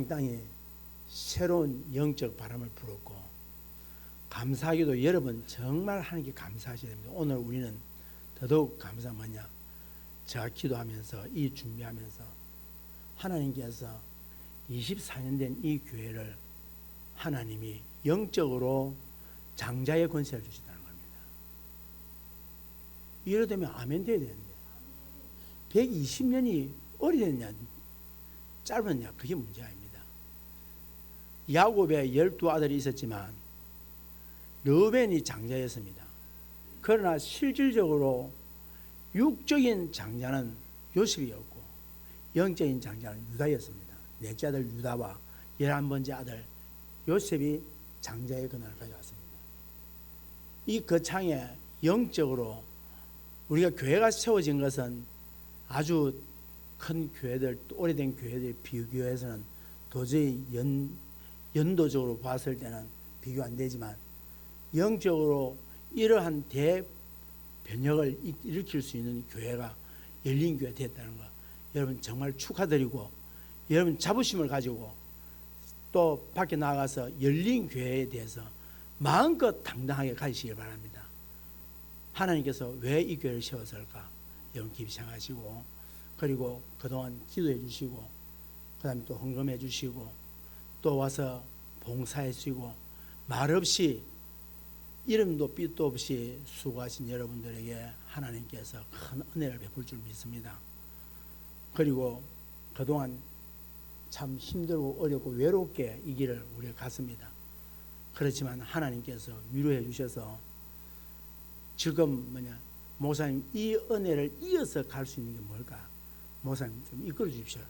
땅이 새로운 영적 바람을 불었고, 감사하기도 여러분 정말 하나님께 감사하셔야 됩니다. 오늘 우리는 더더욱 감사 뭐냐, 제가 기도하면서 이 준비하면서 하나님께서 24년 된 이 교회를 하나님이 영적으로 장자의 권세를 주시다는 겁니다. 이러되면 아멘 돼야 되는데 120년이 오래됐냐 짧았냐 그게 문제 아닙니다. 야곱의 12아들이 있었지만 르우벤이 장자였습니다. 그러나 실질적으로 육적인 장자는 요셉이었고 영적인 장자는 유다였습니다. 넷째 아들 유다와 11번째 아들 요셉이 장자의 권한을 가져왔습니다. 이 거창에 영적으로 우리가 교회가 세워진 것은 아주 큰 교회들, 오래된 교회들 비교해서는 도저히 연도적으로 봤을 때는 비교 안 되지만 영적으로 이러한 대변혁을 일으킬 수 있는 교회가 열린 교회 됐다는 거 여러분 정말 축하드리고, 여러분 자부심을 가지고 또 밖에 나가서 열린 교회에 대해서 마음껏 당당하게 가지시길 바랍니다. 하나님께서 왜 이 교회를 세웠을까 여러분 깊이 생각하시고, 그리고 그동안 기도해 주시고 그 다음에 또 헌금해 주시고 또 와서 봉사해 주시고 말없이 이름도 삐도 없이 수고하신 여러분들에게 하나님께서 큰 은혜를 베풀 줄 믿습니다. 그리고 그동안 참 힘들고 어렵고 외롭게 이 길을 우리가 갔습니다. 그렇지만 하나님께서 위로해 주셔서 지금 목사님 이 은혜를 이어서 갈 수 있는 게 뭘까? 목사님 좀 이끌어 주십시오.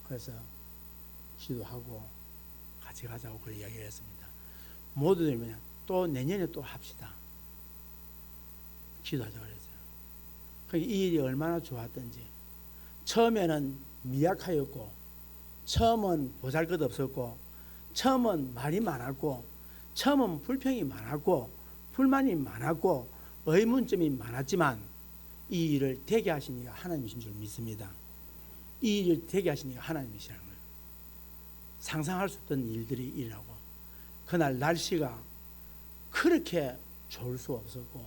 그래서 기도하고 같이 가자고 그런 이야기를 했습니다. 모두들 또 내년에 또 합시다. 기도하자고 그랬어요. 이 일이 얼마나 좋았던지. 처음에는 미약하였고, 처음은 보잘것 없었고, 처음은 말이 많았고, 처음은 불평이 많았고, 불만이 많았고, 의문점이 많았지만 이 일을 되게 하신 이가 하나님이신 줄 믿습니다. 이 일을 되게 하신 이가 하나님이시라는 거예요. 상상할 수 없던 일들이 일어나고, 그날 날씨가 그렇게 좋을 수 없었고,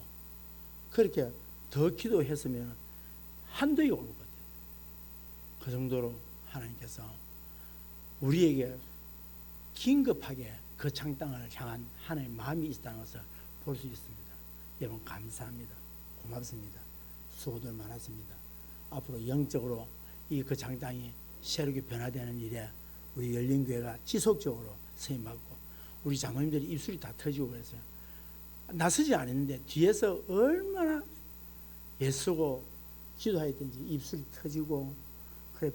그렇게 더 기도했으면 한도에 오를 것 같아요. 그 정도로 하나님께서 우리에게 긴급하게 그 창땅을 향한 하나님의 마음이 있다는 것을 볼 수 있습니다. 여러분 감사합니다. 고맙습니다. 수고들 많았습니다. 앞으로 영적으로 이 그 창땅이 새롭게 변화되는 일에 우리 열린교회가 지속적으로 쓰임받고, 우리 장로님들이 입술이 다 터지고 그랬어요. 나서지 않았는데 뒤에서 얼마나 애쓰고 기도했든지 입술이 터지고 그래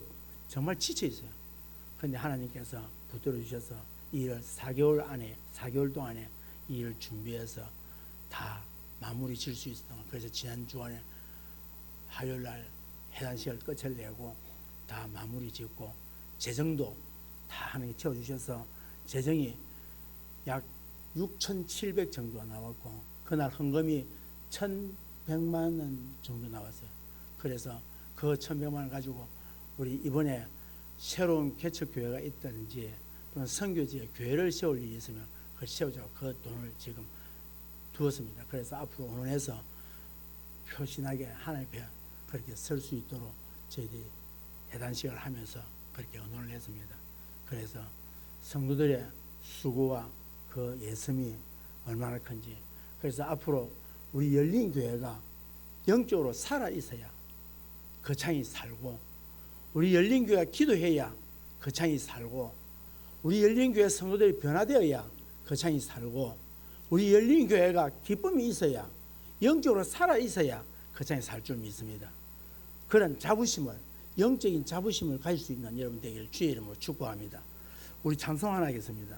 정말 지쳐 있어요. 그런데 하나님께서 붙들어 주셔서 이 일을 4개월 동안에 이 일을 준비해서 다 마무리 질 수 있었던 거예요. 그래서 지난 주간에 화요일날 해단식을 끝을 내고 다 마무리 짓고 재정도 다 하나님께 채워주셔서 재정이 약 6,700 정도가 나왔고, 그날 헌금이 1,100만 원 정도 나왔어요. 그래서 그 1,100만 원 가지고 우리 이번에 새로운 개척교회가 있다든지 또는 선교지에 교회를 세울 일이 있으면 그걸 세우자고 그 돈을 지금 두었습니다. 그래서 앞으로 언론에서 표신하게 하나님 앞에 그렇게 설 수 있도록 저희들이 해단식을 하면서 그렇게 언론을 했습니다. 그래서 성도들의 수고와 그 예심이 얼마나 큰지, 그래서 앞으로 우리 열린 교회가 영적으로 살아 있어야 거창이 살고, 우리 열린 교회가 기도해야 거창이 살고, 우리 열린 교회 성도들이 변화되어야 거창이 살고, 우리 열린 교회가 기쁨이 있어야 영적으로 살아 있어야 거창이 살 줄 믿습니다. 그런 자부심을, 영적인 자부심을 가질 수 있는 여러분 되기를 주의 이름으로 축복합니다. 우리 찬송 하나 하겠습니다.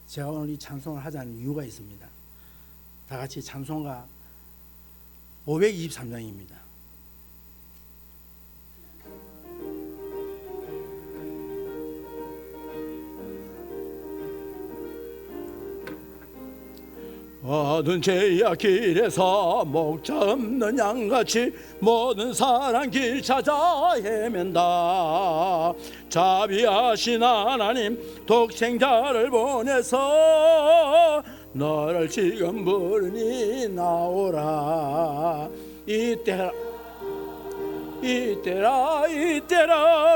제가 오늘 이 찬송을 하자는 이유가 있습니다. 다 같이 찬송가 523장입니다. 어두운 죄악 길에서 목자 없는 양같이 모든 사람 길 찾아 헤맨다. 자비하신 하나님 독생자를 보내서 너를 지금 부르니 나오라. 이때라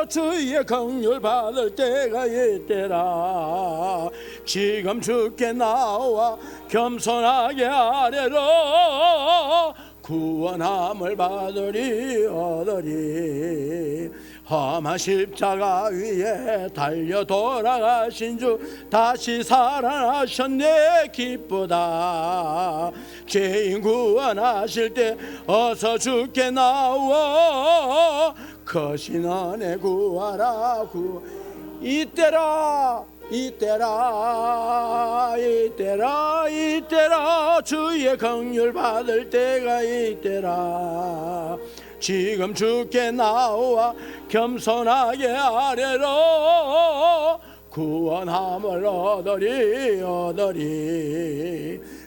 주의 긍휼 받을 때가 이때라. 지금 주께 나와 겸손하게 아뢰러 구원함을 받으리 얻으리. 험한 십자가 위에 달려 돌아가신 주 다시 살아나셨네 기쁘다. 죄인 구원하실 때 어서 주께 나와 거신 은혜 구하라. 이때라 주의 긍휼 받을 때가 이때라. 지금 주께 나와 겸손하게 아뢰러 구원함을 얻으리.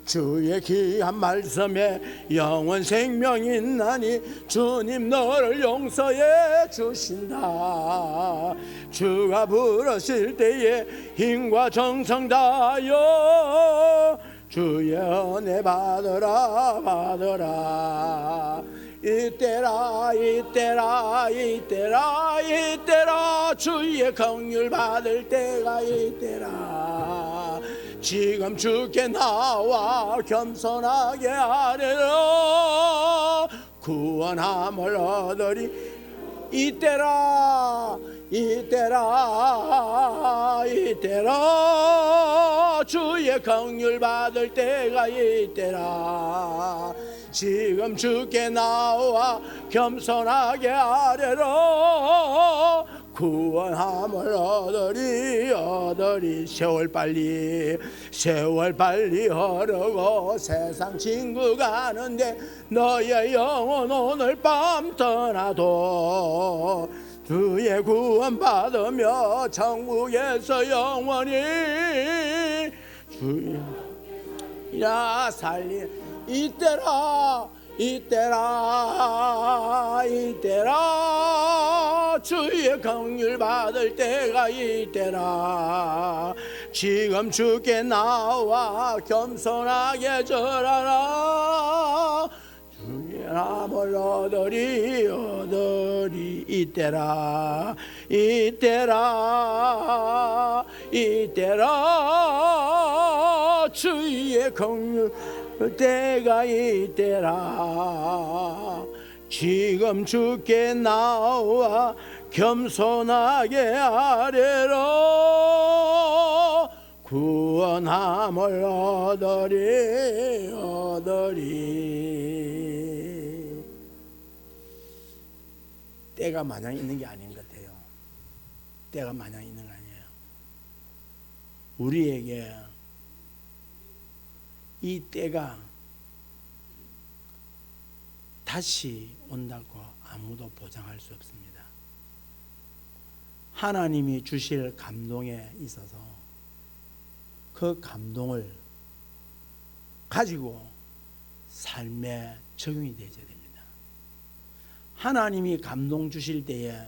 주의 귀한 말씀에 영원 생명이 있나니 주님 너를 용서해 주신다. 주가 부르실 때에 힘과 정성 다하여 주의 은혜 받으라. 이때라 주의 긍휼 받을 때가 이때라. 지금 주께 나와 겸손하게 아뢰러 구원함을 얻으리. 이때라 주의 긍휼 받을 때가 이때라. 지금 주께 나와 겸손하게 아뢰러 구원함을 얻으리. 세월 빨리 흐르고 세상 친구 가는데 너의 영혼 오늘 밤 떠나도 주의 구원 받으며 천국에서 영원히 주야 살리. 이때라 주의 긍휼 받을 때가 이때라. 지금 주께 나와 겸손하게 절하라. 주의 남을 얻으리. 이때라 주의 긍휼 때가 이때라. 지금 주께 나와 겸손하게 아뢰러 구원함을 얻으리. 때가 마냥 있는 게 아닌 것 같아요. 때가 마냥 있는 거 아니에요. 우리에게 이 때가 다시 온다고 아무도 보장할 수 없습니다. 하나님이 주실 감동에 있어서 그 감동을 가지고 삶에 적용이 되어야 됩니다. 하나님이 감동 주실 때에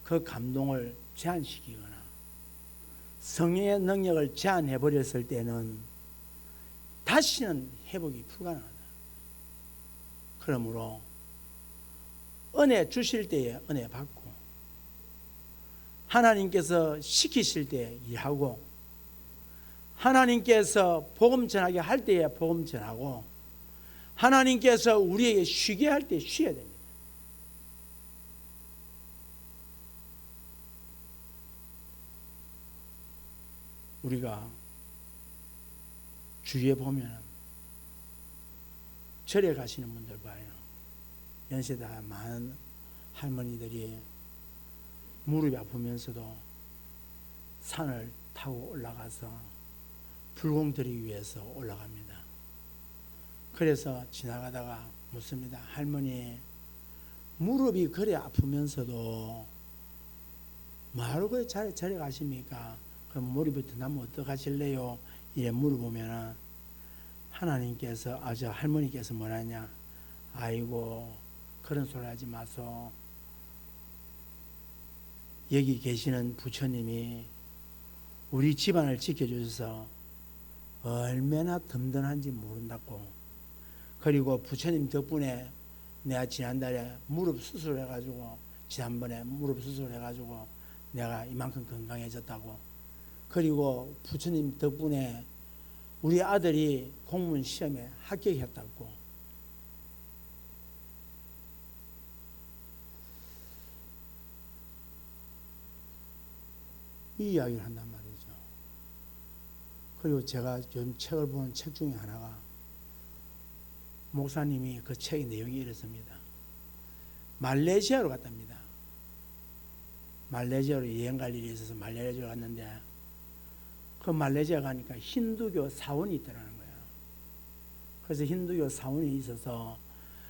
그 감동을 제한시키거나 성령의 능력을 제한해 버렸을 때는 다시는 회복이 불가능하다. 그러므로 은혜 주실 때에 은혜 받고 하나님께서 시키실 때 일하고 하나님께서 복음 전하게 할 때에 복음 전하고 하나님께서 우리에게 쉬게 할 때 쉬어야 됩니다. 우리가 주위에 보면 절에 가시는 분들 봐요. 연세다 많은 할머니들이 무릎이 아프면서도 산을 타고 올라가서 불공 드리기 위해서 올라갑니다. 그래서 지나가다가 묻습니다. 할머니, 무릎이 그래 아프면서도 뭐하러 그 절에 가십니까? 그럼 무릎이 더 나면 어떡하실래요? 이래 물어보면 하나님께서 저 할머니께서 뭐라냐, 아이고 그런 소리 하지 마소. 여기 계시는 부처님이 우리 집안을 지켜주셔서 얼마나 든든한지 모른다고. 그리고 부처님 덕분에 내가 지난달에 무릎 수술해가지고, 지난번에 무릎 수술해가지고 내가 이만큼 건강해졌다고. 그리고 부처님 덕분에 우리 아들이 공무원 시험에 합격했다고. 이 이야기를 한단 말이죠. 그리고 제가 요즘 책을 보는 책 중에 하나가, 목사님이 그 책의 내용이 이렇습니다. 말레이시아로 갔답니다. 말레이시아로 여행 갈 일이 있어서 말레이시아로 갔는데, 그 말레이시아 가니까 힌두교 사원이 있더라는 거예요. 그래서 힌두교 사원이 있어서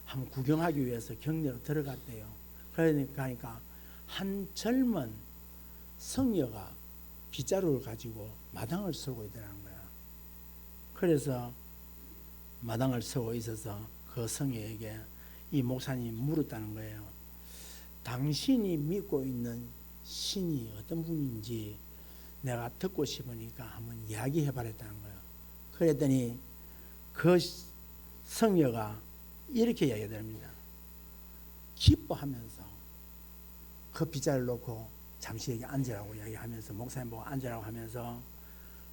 한번 구경하기 위해서 경내로 들어갔대요. 그러니까 한 젊은 성녀가 빗자루를 가지고 마당을 서고 있더라는 거야. 그래서 마당을 서고 있어서 그 성녀에게 이 목사님이 물었다는 거예요. 당신이 믿고 있는 신이 어떤 분인지 내가 듣고 싶으니까 한번 이야기해 바랬다는 거예요. 그랬더니 그 성녀가 이렇게 이야기합니다. 기뻐하면서 그 빗자루를 놓고 잠시 여기 앉으라고 이야기하면서, 목사님 보고 앉으라고 하면서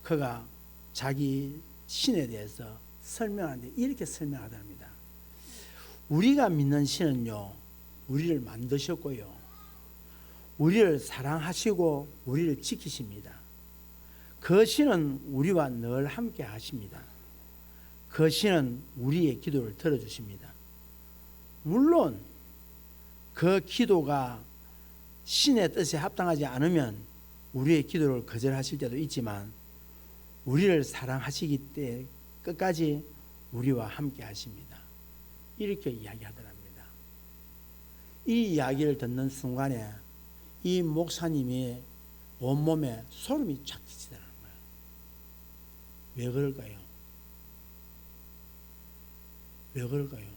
그가 자기 신에 대해서 설명하는데 이렇게 설명하답니다. 우리가 믿는 신은요, 우리를 만드셨고요, 우리를 사랑하시고 우리를 지키십니다. 그 신은 우리와 늘 함께 하십니다. 그 신은 우리의 기도를 들어주십니다. 물론 그 기도가 신의 뜻에 합당하지 않으면 우리의 기도를 거절하실 때도 있지만, 우리를 사랑하시기 때문에 끝까지 우리와 함께 하십니다. 이렇게 이야기하더랍니다. 이 이야기를 듣는 순간에 이 목사님이 온몸에 소름이 쫙 끼치더라는 거예요. 왜 그럴까요? 왜 그럴까요?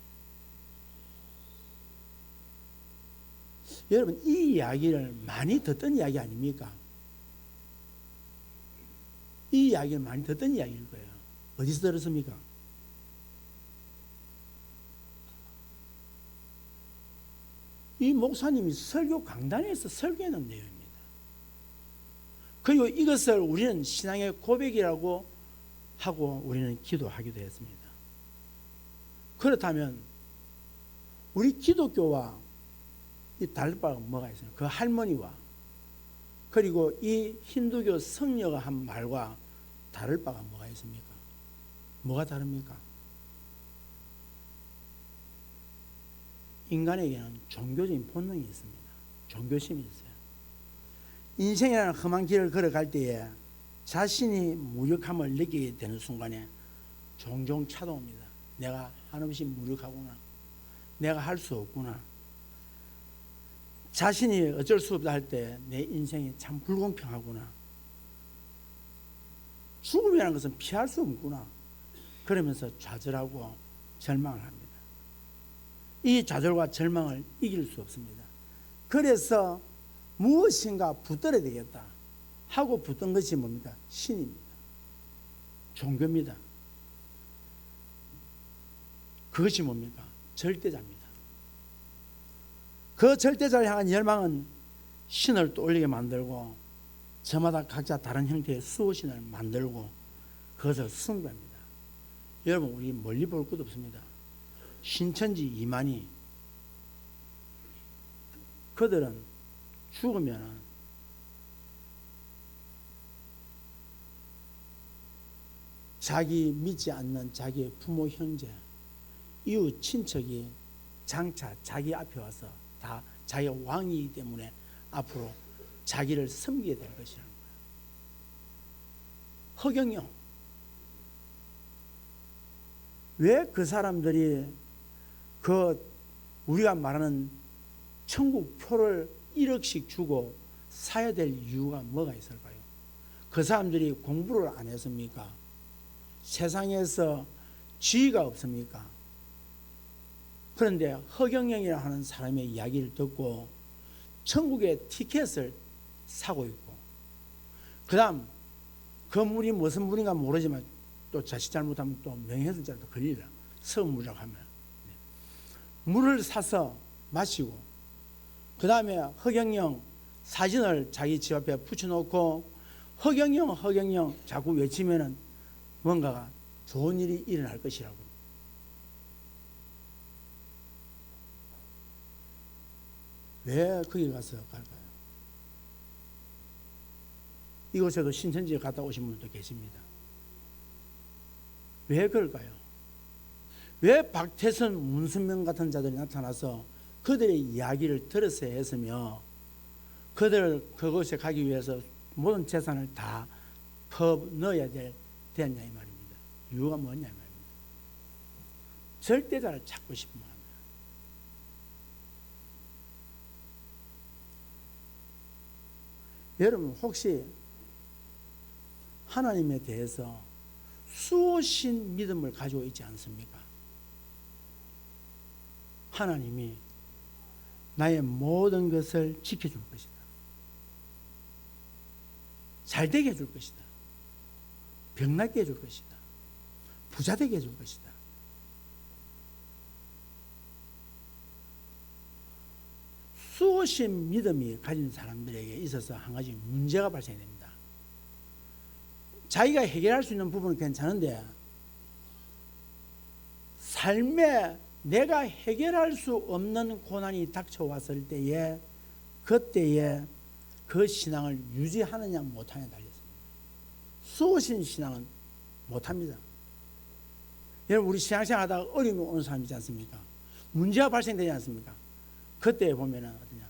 여러분, 이 이야기를 많이 듣던 이야기 아닙니까? 이 이야기를 많이 듣던 이야기일 거예요. 어디서 들었습니까? 이 목사님이 설교 강단에서 설교하는 내용입니다. 그리고 이것을 우리는 신앙의 고백이라고 하고 우리는 기도하기도 했습니다. 그렇다면 우리 기독교와 이 다를 바가 뭐가 있어요? 그 할머니와 그리고 이 힌두교 성녀가 한 말과 다를 바가 뭐가 있습니까? 뭐가 다릅니까? 인간에게는 종교적인 본능이 있습니다. 종교심이 있어요. 인생이라는 험한 길을 걸어갈 때에 자신이 무력함을 느끼게 되는 순간에 종종 찾아옵니다. 내가 한없이 무력하구나. 내가 할 수 없구나. 자신이 어쩔 수 없다 할 때 내 인생이 참 불공평하구나. 죽음이라는 것은 피할 수 없구나. 그러면서 좌절하고 절망을 합니다. 이 좌절과 절망을 이길 수 없습니다. 그래서 무엇인가 붙들어야 되겠다 하고 붙든 것이 뭡니까? 신입니다. 종교입니다. 그것이 뭡니까? 절대자입니다. 그 절대자를 향한 열망은 신을 떠올리게 만들고 저마다 각자 다른 형태의 수호신을 만들고 그것을 숭배합니다. 여러분, 우리 멀리 볼 것 없습니다. 신천지 이만희, 그들은 죽으면 자기 믿지 않는 자기의 부모, 형제, 이웃, 친척이 장차 자기 앞에 와서 다 자기가 왕이기 때문에 앞으로 자기를 섬기게 될 것이라는 거예요. 허경영, 왜 그 사람들이 우리가 말하는 천국표를 1억씩 주고 사야 될 이유가 뭐가 있을까요? 그 사람들이 공부를 안 했습니까? 세상에서 지위가 없습니까? 그런데 허경영이라 하는 사람의 이야기를 듣고 천국의 티켓을 사고 있고, 그 다음 그 물이 무슨 물인가 모르지만 또 자칫 잘못하면 또 명예훼손죄도 걸리라. 서물이라고 하면 물을 사서 마시고, 그 다음에 허경영 사진을 자기 집 앞에 붙여놓고 허경영 자꾸 외치면은 뭔가가 좋은 일이 일어날 것이라고. 왜 거기 가서 갈까요? 이곳에도 신천지에 갔다 오신 분도 계십니다. 왜 그럴까요? 왜 박태선, 문선명 같은 자들이 나타나서 그들의 이야기를 들었어야 했으며 그들을 그곳에 가기 위해서 모든 재산을 다 퍼넣어야 되었냐 이 말입니다. 이유가 뭐냐 이 말입니다. 절대자를 찾고 싶은 마음이에요. 여러분 혹시 하나님에 대해서 수호신 믿음을 가지고 있지 않습니까? 하나님이 나의 모든 것을 지켜줄 것이다. 잘되게 해줄 것이다. 병낫게 해줄 것이다. 부자되게 해줄 것이다. 수호신 믿음이 가진 사람들에게 있어서 한 가지 문제가 발생됩니다. 자기가 해결할 수 있는 부분은 괜찮은데 삶에 내가 해결할 수 없는 고난이 닥쳐왔을 때에 그때에 그 신앙을 유지하느냐 못하느냐 달렸습니다. 수호신 신앙은 못합니다. 여러분 우리 신앙생활 하다가 어려움이 오는 사람 있지 않습니까? 문제가 발생되지 않습니까? 그때 보면은 어떠냐?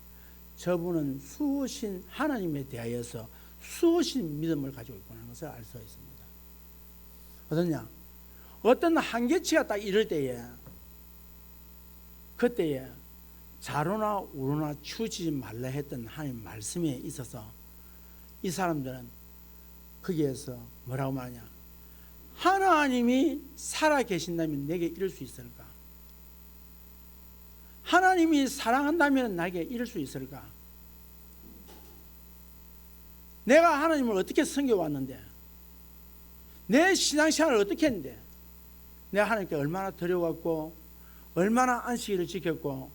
저분은 수호신 하나님에 대하여서 수호신 믿음을 가지고 있구나 하는 것을 알 수 있습니다. 어떠냐? 어떤 한계치가 딱 이럴 때에 그때에 자로나 우로나 치우치지 말라 했던 하나님 말씀에 있어서 이 사람들은 거기에서 뭐라고 말하냐? 하나님이 살아 계신다면 내게 이럴 수 있을까? 하나님이 사랑한다면 나에게 이럴 수 있을까? 내가 하나님을 어떻게 섬겨왔는데, 내 신앙생활을 어떻게 했는데, 내가 하나님께 얼마나 드려왔고, 얼마나 안식일을 지켰고,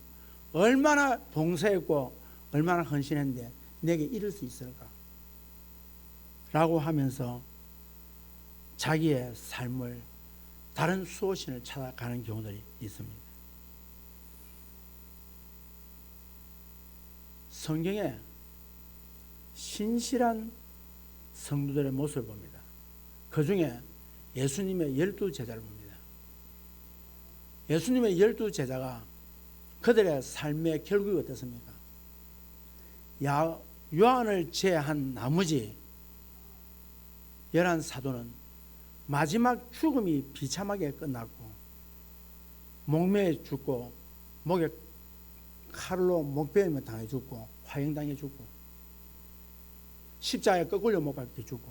얼마나 봉사했고, 얼마나 헌신했는데 내게 이럴 수 있을까? 라고 하면서 자기의 삶을 다른 수호신을 찾아가는 경우들이 있습니다. 성경에 신실한 성도들의 모습을 봅니다. 그 중에 예수님의 12제자를 봅니다. 예수님의 12제자가 그들의 삶의 결국이 어떻습니까? 요한을 제외한 나머지 11사도는 마지막 죽음이 비참하게 끝났고 목매에 죽고 목에 칼로 목베임을 당해 죽고 화형당해 죽고 십자가에 거꾸로 못 박혀 죽고,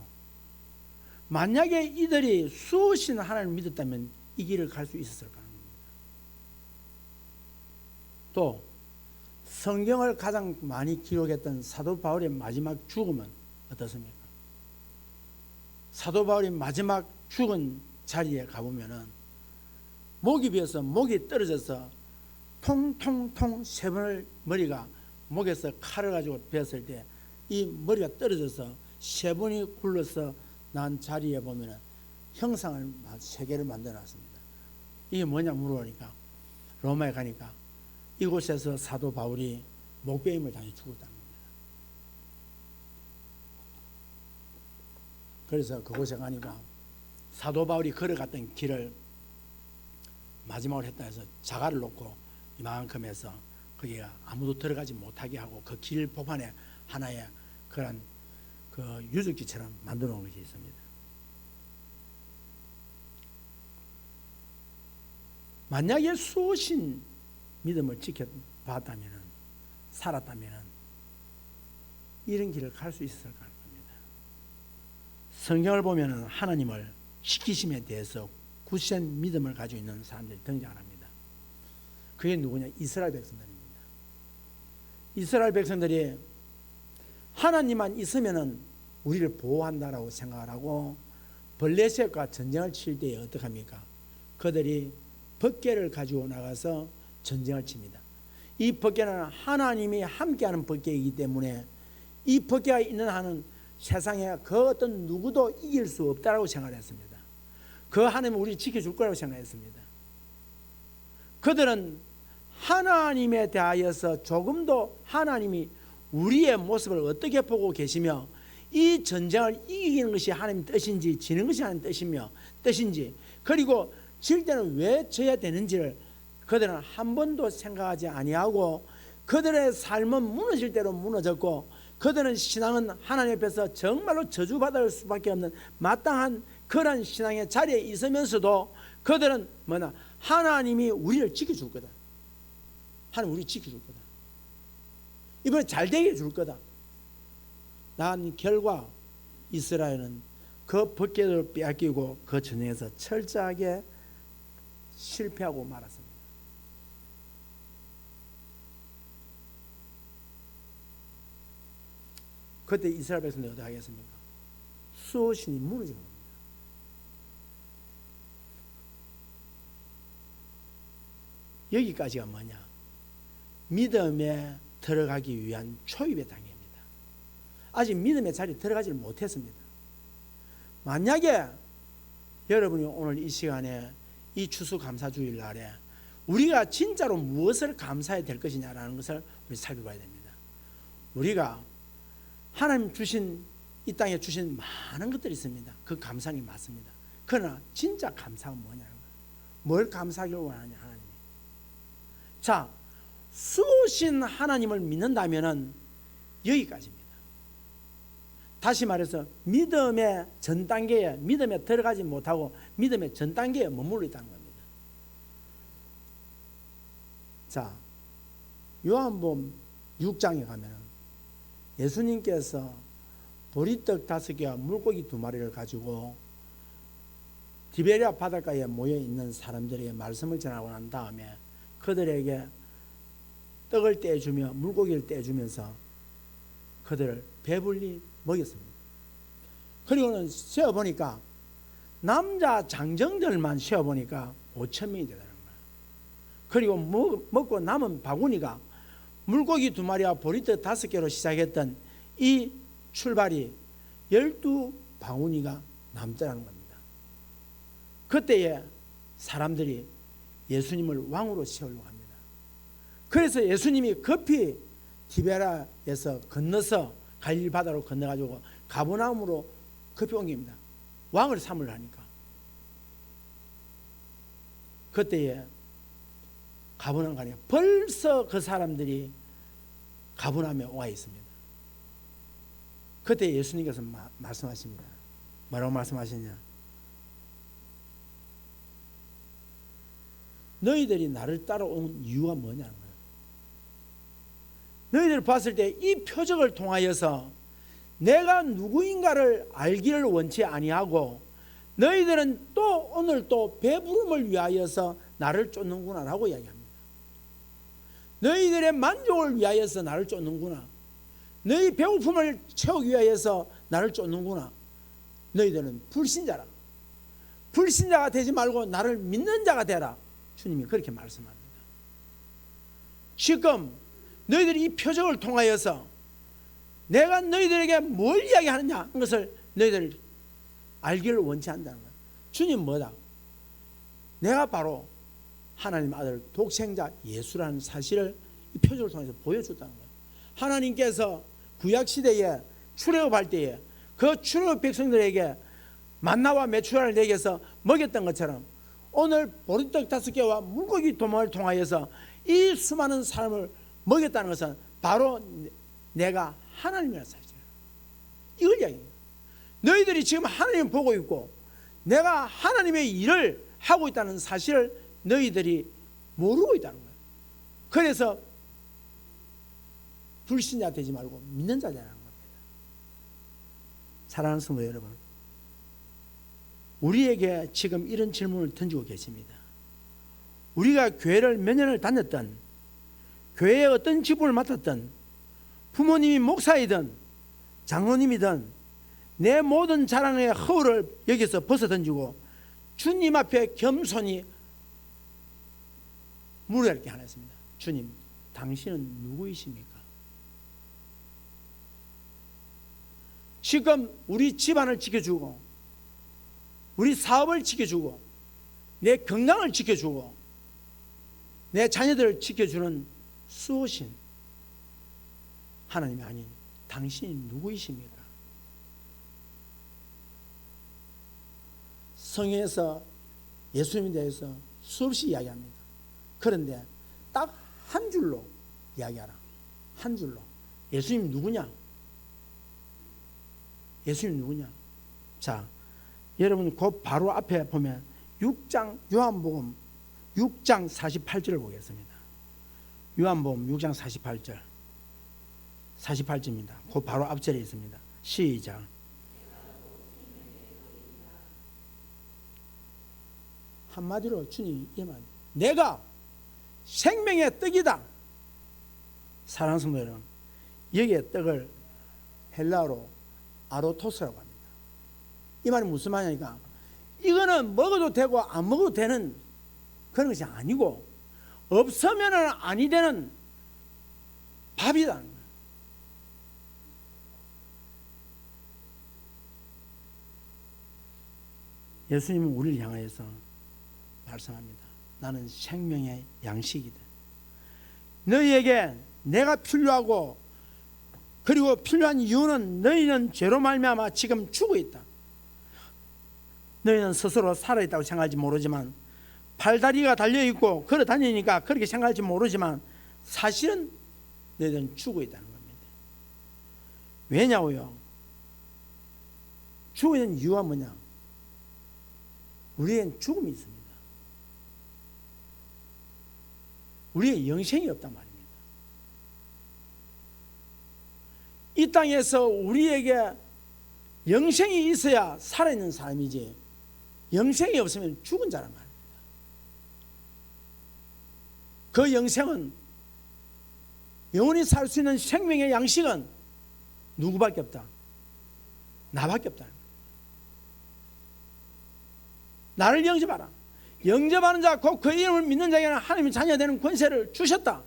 만약에 이들이 수호신 하나님을 믿었다면 이 길을 갈 수 있었을까 하는 겁니다. 또 성경을 가장 많이 기록했던 사도 바울의 마지막 죽음은 어떻습니까? 사도 바울이 마지막 죽은 자리에 가보면은 목이 비어서 목이 떨어져서 통통통 세 번을 머리가 목에서 칼을 가지고 베었을 때 이 머리가 떨어져서 세 번이 굴러서 난 자리에 보면은 형상을 세 개를 만들어 놨습니다. 이게 뭐냐 물어보니까 로마에 가니까 이곳에서 사도 바울이 목베임을 당해 죽었다는 겁니다. 그래서 그곳에 가니까 사도 바울이 걸어갔던 길을 마지막으로 했다 해서 자갈을 놓고 이만큼 해서 거기가 아무도 들어가지 못하게 하고 그 길 보판에 하나의 그런 그 유적지처럼 만들어 놓은 것이 있습니다. 만약에 수호신 믿음을 지켜봤다면, 살았다면 이런 길을 갈 수 있었을 겁니다. 성경을 보면 하나님을 시키심에 대해서 굳센 믿음을 가지고 있는 사람들이 등장합니다. 그게 누구냐? 이스라엘 백성들입니다. 이스라엘 백성들이 하나님만 있으면은 우리를 보호한다라고 생각을 하고 블레셋과 전쟁을 칠 때에 어떡합니까? 그들이 번개를 가지고 나가서 전쟁을 칩니다. 이 번개는 하나님이 함께하는 번개이기 때문에 이 번개가 있는 한은 세상에 그 어떤 누구도 이길 수 없다라고 생각했습니다. 그 하나님은 우리를 지켜줄 거라고 생각했습니다. 그들은 하나님에 대하여서 조금도 하나님이 우리의 모습을 어떻게 보고 계시며 이 전쟁을 이기는 것이 하나님 뜻인지 지는 것이 하나님 뜻인지 그리고 질 때는 왜 져야 되는지를 그들은 한 번도 생각하지 아니하고 그들의 삶은 무너질 대로 무너졌고 그들은 신앙은 하나님 앞에서 정말로 저주받을 수밖에 없는 마땅한 그런 신앙의 자리에 있으면서도 그들은 뭐냐? 하나님이 우리를 지켜줄 거다. 하나님 우리 지켜줄 거다. 이번에 잘 되게 해줄 거다. 난 결과 이스라엘은 그 번개를 빼앗기고 그 전쟁에서 철저하게 실패하고 말았습니다. 그때 이스라엘 백성들이 어떻게 하겠습니까? 수호신이 무너진 겁니다. 여기까지가 뭐냐? 믿음에 들어가기 위한 초입의 단계입니다. 아직 믿음의 자리에 들어가지를 못했습니다. 만약에 여러분이 오늘 이 시간에 이 추수감사주일 날에 우리가 진짜로 무엇을 감사해야 될 것이냐라는 것을 우리 살펴봐야 됩니다. 우리가 하나님 주신 이 땅에 주신 많은 것들이 있습니다. 그 감사는 맞습니다. 그러나 진짜 감사가 뭐냐는 거예요. 뭘 감사하기를 원하냐 하나님이. 자, 수신 하나님을 믿는다면은 여기까지입니다. 다시 말해서 믿음의 전 단계에 믿음에 들어가지 못하고 믿음의 전 단계에 머물러 있다는 겁니다. 자, 요한복음 6장에 가면 예수님께서 보리떡 5개와 물고기 2마리를 가지고 디베랴 바닷가에 모여 있는 사람들에게 말씀을 전하고 난 다음에 그들에게 떡을 떼주며 물고기를 떼주면서 그들을 배불리 먹였습니다. 그리고는 세어보니까 남자 장정들만 세어보니까 5,000명이 되더라는 거예요. 그리고 먹고 남은 바구니가 물고기 2마리와 보리떡 5개로 시작했던 이 출발이 12바구니가 남더라는 겁니다. 그때에 사람들이 예수님을 왕으로 세우려고 합니다. 그래서 예수님이 급히 디베라에서 건너서 갈릴리 바다로 건너가지고 가버나움으로 급히 옮깁니다. 왕을 삼으려 하니까. 그때에 가버나움 가니까 벌써 그 사람들이 가버나움에 와 있습니다. 그때 예수님께서 말씀하십니다. 뭐라고 말씀하시냐? 너희들이 나를 따라온 이유가 뭐냐는 거예요. 너희들 봤을 때 이 표적을 통하여서 내가 누구인가를 알기를 원치 아니하고 너희들은 또 오늘 또 배부름을 위하여서 나를 쫓는구나 라고 이야기합니다. 너희들의 만족을 위하여서 나를 쫓는구나. 너희 배고픔을 채우기 위하여서 나를 쫓는구나. 너희들은 불신자라. 불신자가 되지 말고 나를 믿는 자가 되라. 주님이 그렇게 말씀합니다. 지금 너희들이 이 표적을 통하여서 내가 너희들에게 뭘 이야기하느냐 하는 것을 너희들 알기를 원치 않는다는 거예요. 주님 뭐다? 내가 바로 하나님 아들 독생자 예수라는 사실을 이 표적을 통해서 보여줬다는 거예요. 하나님께서 구약시대에 출애굽할 때에 그 출애굽 백성들에게 만나와 메추라를 내게서 먹였던 것처럼 오늘 보리떡 5개와 물고기 2마리를 통하여서 이 수많은 사람을 먹였다는 것은 바로 내가 하나님이라는 사실이에요. 이걸 이야기해요. 너희들이 지금 하나님을 보고 있고 내가 하나님의 일을 하고 있다는 사실을 너희들이 모르고 있다는 거예요. 그래서 불신자 되지 말고 믿는 자라는 겁니다. 사랑하는 성도 여러분, 우리에게 지금 이런 질문을 던지고 계십니다. 우리가 교회를 몇 년을 다녔던, 교회에 어떤 직분을 맡았던, 부모님이 목사이든 장로님이든 내 모든 자랑의 허울을 여기서 벗어던지고 주님 앞에 겸손히 물어야 할 게 하나 있습니다. 주님, 당신은 누구이십니까? 지금 우리 집안을 지켜주고 우리 사업을 지켜주고 내 건강을 지켜주고 내 자녀들을 지켜주는 수호신 하나님이 아닌 당신이 누구이십니까? 성경에서 예수님에 대해서 수없이 이야기합니다. 그런데 딱 한 줄로 이야기하라. 한 줄로. 예수님 누구냐? 예수님 누구냐? 자, 여러분 그 바로 앞에 보면 6장 요한복음 6장 48절을 보겠습니다. 요한복음 6장 48절 48절입니다. 그 바로 앞절에 있습니다. 시작. 한마디로 주님 이 말, 내가 생명의 떡이다. 사랑하는 성도 여러분, 여기에 떡을 헬라어로 아로토스라고 합니다. 이 말이 무슨 말이냐니까 이거는 먹어도 되고 안 먹어도 되는 그런 것이 아니고 없으면 아니 되는 밥이라는 거예요. 예수님은 우리를 향하여서 말씀합니다. 나는 생명의 양식이다. 너희에게 내가 필요하고 그리고 필요한 이유는 너희는 죄로 말미암아 지금 죽어 있다. 너희는 스스로 살아있다고 생각할지 모르지만 팔다리가 달려있고 걸어 다니니까 그렇게 생각할지 모르지만 사실은 너희들은 죽어 있다는 겁니다. 왜냐고요? 죽어 있는 이유가 뭐냐? 우리엔 죽음이 있습니다. 우리의 영생이 없단 말입니다. 이 땅에서 우리에게 영생이 있어야 살아있는 삶이지 영생이 없으면 죽은 자란 말입니다. 그 영생은 영원히 살 수 있는 생명의 양식은 누구밖에 없다? 나밖에 없다. 나를 영접하라. 영접하는 자, 곧 그 이름을 믿는 자에게는 하나님의 자녀가 되는 권세를 주셨다.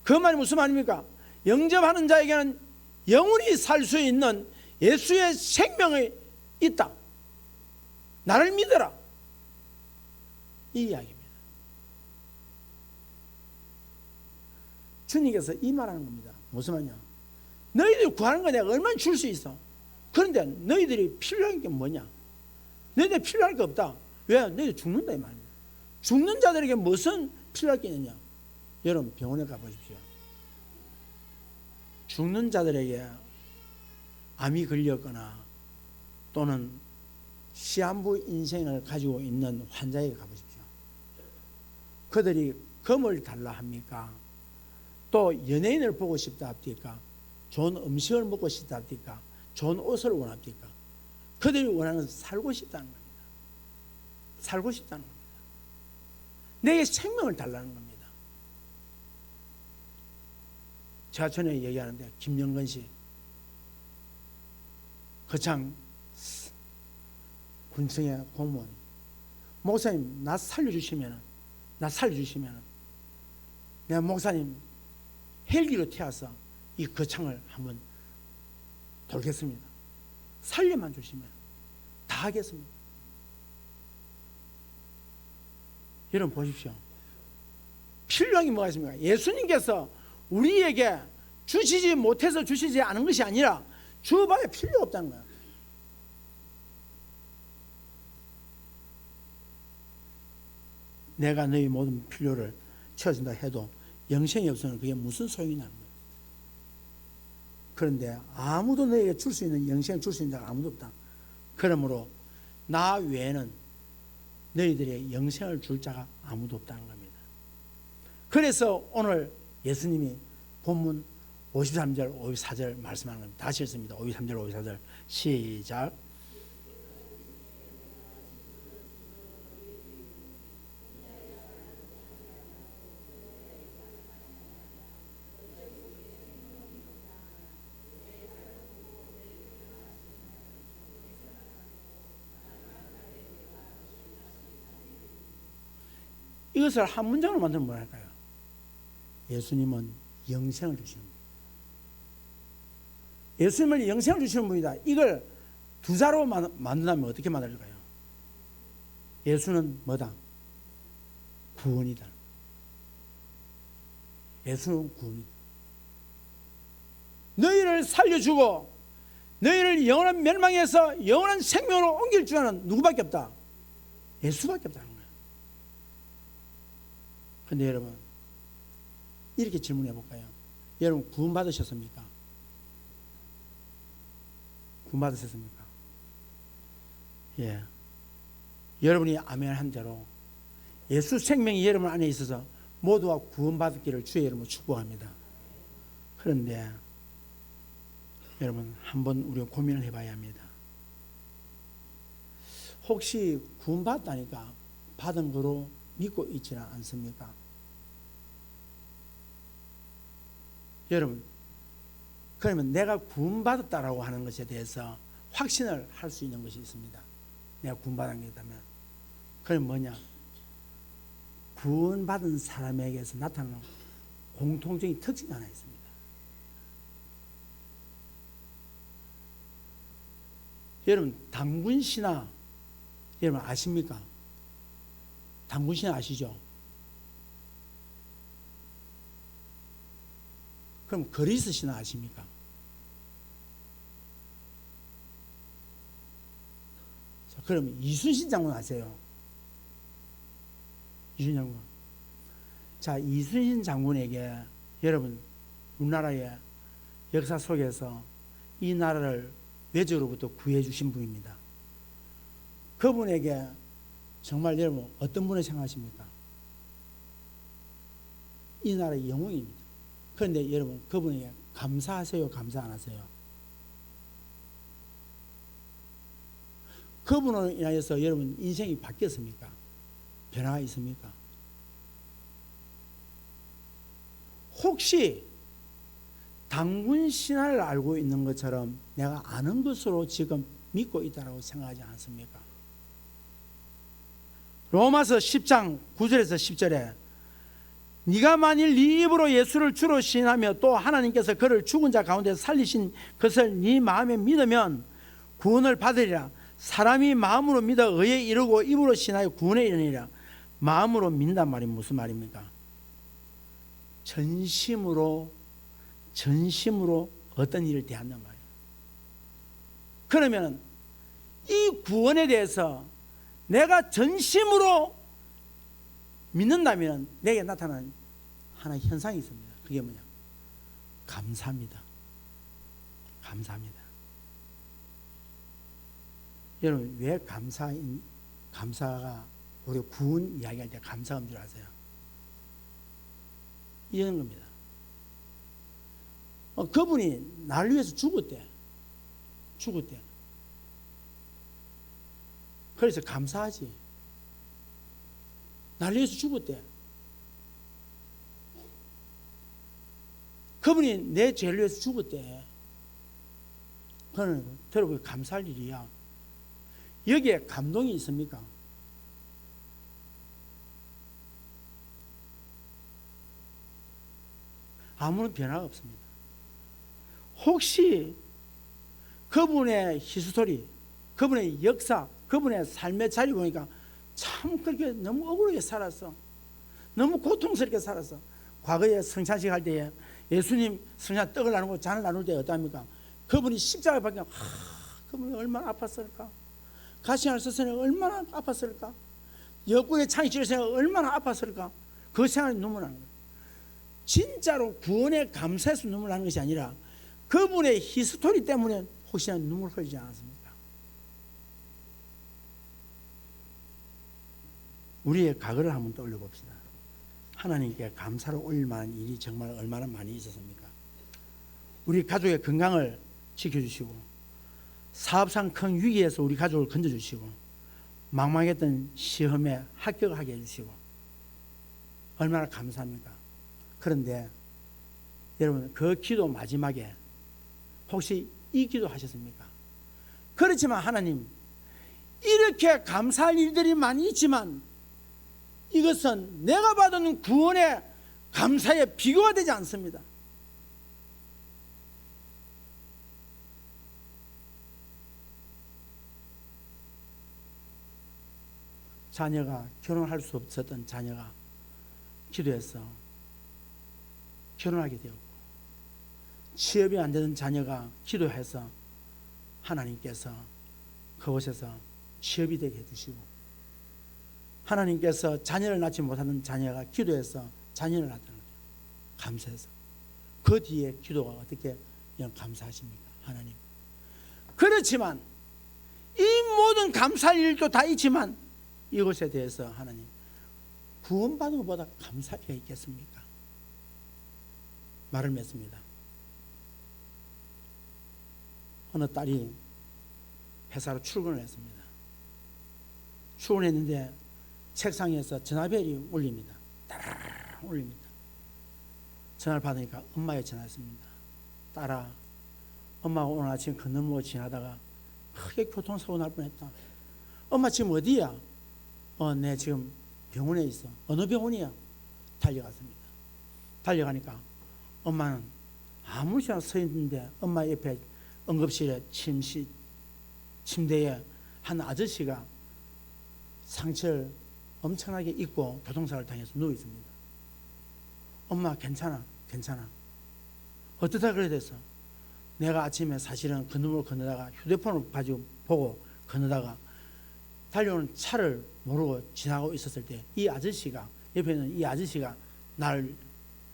그 말이 무슨 말입니까? 영접하는 자에게는 영원히 살 수 있는 예수의 생명이 있다. 나를 믿어라. 이 이야기입니다. 주님께서 이 말하는 겁니다. 무슨 말이냐? 너희들이 구하는 거 내가 얼마나 줄 수 있어. 그런데 너희들이 필요한 게 뭐냐? 너희들 필요할 게 없다. 왜? 너희들 죽는다 이 말이야. 죽는 자들에게 무슨 필요할 게 있느냐? 여러분 병원에 가보십시오. 죽는 자들에게 암이 걸렸거나 또는 시한부 인생을 가지고 있는 환자에게 가보십시오. 그들이 금을 달라 합니까? 또 연예인을 보고 싶다 합니까? 좋은 음식을 먹고 싶다 합니까? 좋은 옷을 원합니까? 그들이 원하는 살고 싶다는 겁니다. 살고 싶다는 겁니다. 내게 생명을 달라는 겁니다. 제가 전에 얘기하는데 김영건 씨 거창 군청의 공무원 목사님 나 살려주시면 내가 목사님 헬기로 태워서 이 거창을 한번 돌겠습니다. 살려만 주시면 다 하겠습니다. 여러분 보십시오. 필요한 게 뭐가 있습니까? 예수님께서 우리에게 주시지 못해서 주시지 않은 것이 아니라 주어봐야 필요가 없다는 거예요. 내가 너희 모든 필요를 채워준다 해도 영생이 없으면 그게 무슨 소용이 나는 거예요. 그런데 아무도 너에게 줄 수 있는 영생을 줄 수 있는 자가 아무도 없다. 그러므로 나 외에는 너희들의 영생을 줄 자가 아무도 없다는 겁니다. 그래서 오늘 예수님이 본문 53절 54절 말씀하는 겁니다. 다시 읽습니다. 53절 54절 시작. 이것을 한 문장으로 만들면 뭐랄까요? 예수님은 영생을 주시는 분. 예수님은 영생을 주시는 분이다. 이걸 두 자로 만든다면 어떻게 만들까요? 예수는 뭐다? 구원이다. 예수는 구원이다. 너희를 살려주고 너희를 영원한 멸망에서 영원한 생명으로 옮길 줄 아는 누구밖에 없다? 예수밖에 없다는 거예요. 그런데 여러분 이렇게 질문해 볼까요? 여러분 구원 받으셨습니까? 구원 받으셨습니까? 예. 여러분이 아멘한 대로 예수 생명이 여러분 안에 있어서 모두가 구원받기를 주의 이름으로 축복합니다. 그런데 여러분 한번 우리가 고민을 해봐야 합니다. 혹시 구원받다니까 받은 거로 믿고 있지는 않습니까? 여러분 그러면 내가 구원받았다라고 하는 것에 대해서 확신을 할 수 있는 것이 있습니다. 내가 구원받은 게 있다면 그건 뭐냐? 구원받은 사람에게서 나타나는 공통적인 특징이 하나 있습니다. 여러분 당군신화 여러분 아십니까? 당군신화 아시죠? 그럼 그리스 신화 아십니까? 자, 그럼 이순신 장군 아세요? 이순신 장군. 자, 이순신 장군에게 여러분 우리나라의 역사 속에서 이 나라를 외적으로부터 구해 주신 분입니다. 그분에게 정말 여러분 어떤 분을 생각하십니까? 이 나라의 영웅입니다. 그런데 여러분 그분에게 감사하세요? 감사 안 하세요? 그분으로 인하여서 여러분 인생이 바뀌었습니까? 변화가 있습니까? 혹시 당군 신화를 알고 있는 것처럼 내가 아는 것으로 지금 믿고 있다고 생각하지 않습니까? 로마서 10장 9절에서 10절에 네가 만일 네 입으로 예수를 주로 시인하며 또 하나님께서 그를 죽은 자 가운데 살리신 것을 네 마음에 믿으면 구원을 받으리라. 사람이 마음으로 믿어 의에 이르고 입으로 시인하여 구원에 이르니라. 마음으로 믿는단 말이 무슨 말입니까? 전심으로 어떤 일을 대한단 말이에요. 그러면 이 구원에 대해서 내가 전심으로 믿는다면 내게 나타나는 하나의 현상이 있습니다. 그게 뭐냐? 감사합니다. 감사합니다. 여러분 왜 감사가 우리 구원 이야기할 때 감사한 줄 아세요? 이런 겁니다. 그분이 나를 위해서 죽었대. 그래서 감사하지. 나를 위해서 죽었대. 그분이 내 죄를 위해서 죽었대. 그거는 여러분 감사할 일이야. 여기에 감동이 있습니까? 아무런 변화가 없습니다. 혹시 그분의 히스토리, 그분의 역사, 그분의 삶의 자리 보니까 참 그렇게 너무 억울하게 살았어. 너무 고통스럽게 살았어. 과거에 성찬식 할 때에 예수님 성찬 떡을 나누고 잔을 나눌 때 어떠합니까? 그분이 십자가에 박혀 그분이 얼마나 아팠을까? 가시관을 썼으니 얼마나 아팠을까? 옆구리에 창이 찔렸으니 얼마나 아팠을까? 그 생각이 눈물 나는 거예요. 진짜로 구원에 감사해서 눈물 나는 것이 아니라 그분의 히스토리 때문에 혹시나 눈물 흘리지 않았습니까? 우리의 과거를 한번 떠올려 봅시다. 하나님께 감사를 올릴 만한 일이 정말 얼마나 많이 있었습니까? 우리 가족의 건강을 지켜주시고 사업상 큰 위기에서 우리 가족을 건져주시고 망망했던 시험에 합격하게 해주시고 얼마나 감사합니까? 그런데 여러분 그 기도 마지막에 혹시 이 기도 하셨습니까? 그렇지만 하나님 이렇게 감사할 일들이 많이 있지만 이것은 내가 받은 구원의 감사에 비교가 되지 않습니다. 자녀가 결혼할 수 없었던 자녀가 기도해서 결혼하게 되었고, 취업이 안 되는 자녀가 기도해서 하나님께서 그곳에서 취업이 되게 해주시고, 하나님께서 자녀를 낳지 못하는 자녀가 기도해서 자녀를 낳았다는 거죠. 감사해서. 그 뒤에 기도가 어떻게 감사하십니까? 하나님. 그렇지만 이 모든 감사할 일도 다 있지만 이것에 대해서 하나님, 구원받은 것보다 감사할 게 있겠습니까? 말을 맺습니다. 어느 딸이 회사로 출근을 했습니다. 출근했는데 책상에서 전화벨이 울립니다. 따라락 울립니다. 전화를 받으니까 엄마의 전화였습니다. 딸아, 엄마가 오늘 아침 건너무로 지나다가 크게 교통사고 날 뻔했다. 엄마 지금 어디야? 네, 지금 병원에 있어. 어느 병원이야? 달려갔습니다. 달려가니까 엄마는 아무렇지나 서 있는데 엄마 옆에 응급실에 침대에 한 아저씨가 상처를 엄청나게 입고 교통사고를 당해서 누워 있습니다. 엄마 괜찮아, 괜찮아. 어쩌다 그래 됐어? 내가 아침에 사실은 건너물 건너다가 휴대폰을 가지고 보고 건너다가 달려오는 차를 모르고 지나가고 있었을 때 이 아저씨가, 옆에 있는 이 아저씨가 나를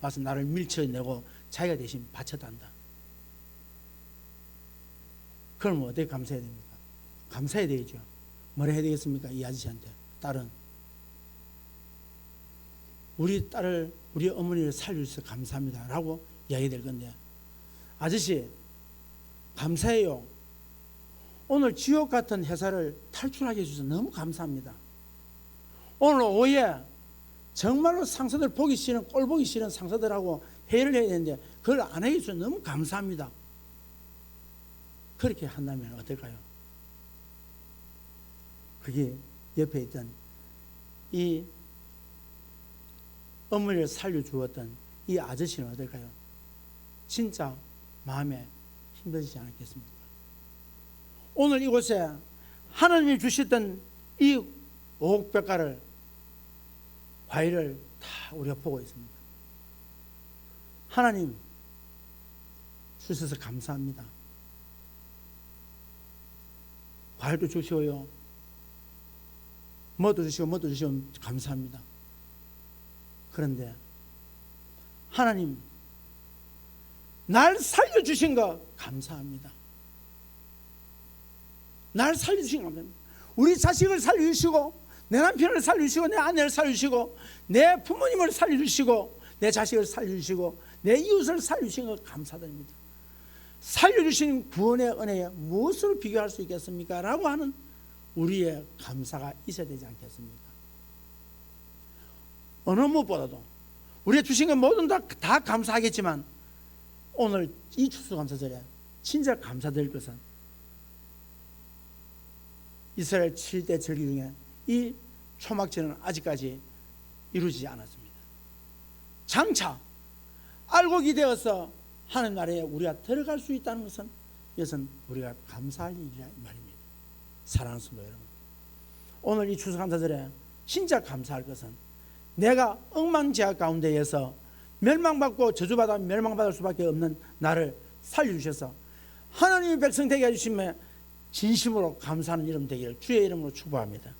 와서 나를 밀쳐내고 자기가 대신 바쳤단다. 그럼 어떻게 감사해야 됩니까? 감사해야 되겠죠. 뭐라 해야 되겠습니까? 이 아저씨한테. 딸은 우리 딸을, 우리 어머니를 살려주셔서 감사합니다 라고 이야기 될 건데, 아저씨 감사해요. 오늘 지옥 같은 회사를 탈출하게 해주셔서 너무 감사합니다. 오늘 오후에 정말로 상사들 보기 싫은, 꼴 보기 싫은 상사들하고 회의를 해야 되는데 그걸 안 해주셔서 너무 감사합니다. 그렇게 한다면 어떨까요? 그게 옆에 있던 이 어머니를 살려주었던 이 아저씨는 어떨까요? 진짜 마음에 힘들지 않았겠습니까? 오늘 이곳에 하나님이 주셨던 이 오곡백과를, 과일을 다 우리가 보고 있습니다. 하나님 주셔서 감사합니다. 과일도 주시고요, 뭐도 주시고 뭐도 주시고 감사합니다. 그런데 하나님 날 살려주신 거 감사합니다. 날 살려주신 거 감사합니다. 우리 자식을 살려주시고 내 남편을 살려주시고 내 아내를 살려주시고 내 부모님을 살려주시고 내 자식을 살려주시고 내 이웃을 살려주신 거 감사드립니다. 살려주신 구원의 은혜에 무엇을 비교할 수 있겠습니까? 라고 하는 우리의 감사가 있어야 되지 않겠습니까? 어느 무엇보다도 우리가 주신 것 모든 다 감사하겠지만 오늘 이 추수감사절에 진짜 감사드릴 것은 이스라엘 7대 절기 중에 이 초막절은 아직까지 이루어지지 않았습니다. 장차 알고 기대어서 하나님 나라에 우리가 들어갈 수 있다는 것은 이것은 우리가 감사할 일이라 이 말입니다. 사랑하는 성도 여러분, 오늘 이 추수감사절에 진짜 감사할 것은 내가 억만제약 가운데에서 멸망받고 저주받아 멸망받을 수밖에 없는 나를 살려주셔서 하나님의 백성 되게 해주심에 진심으로 감사하는 이름 되기를 주의 이름으로 축복합니다.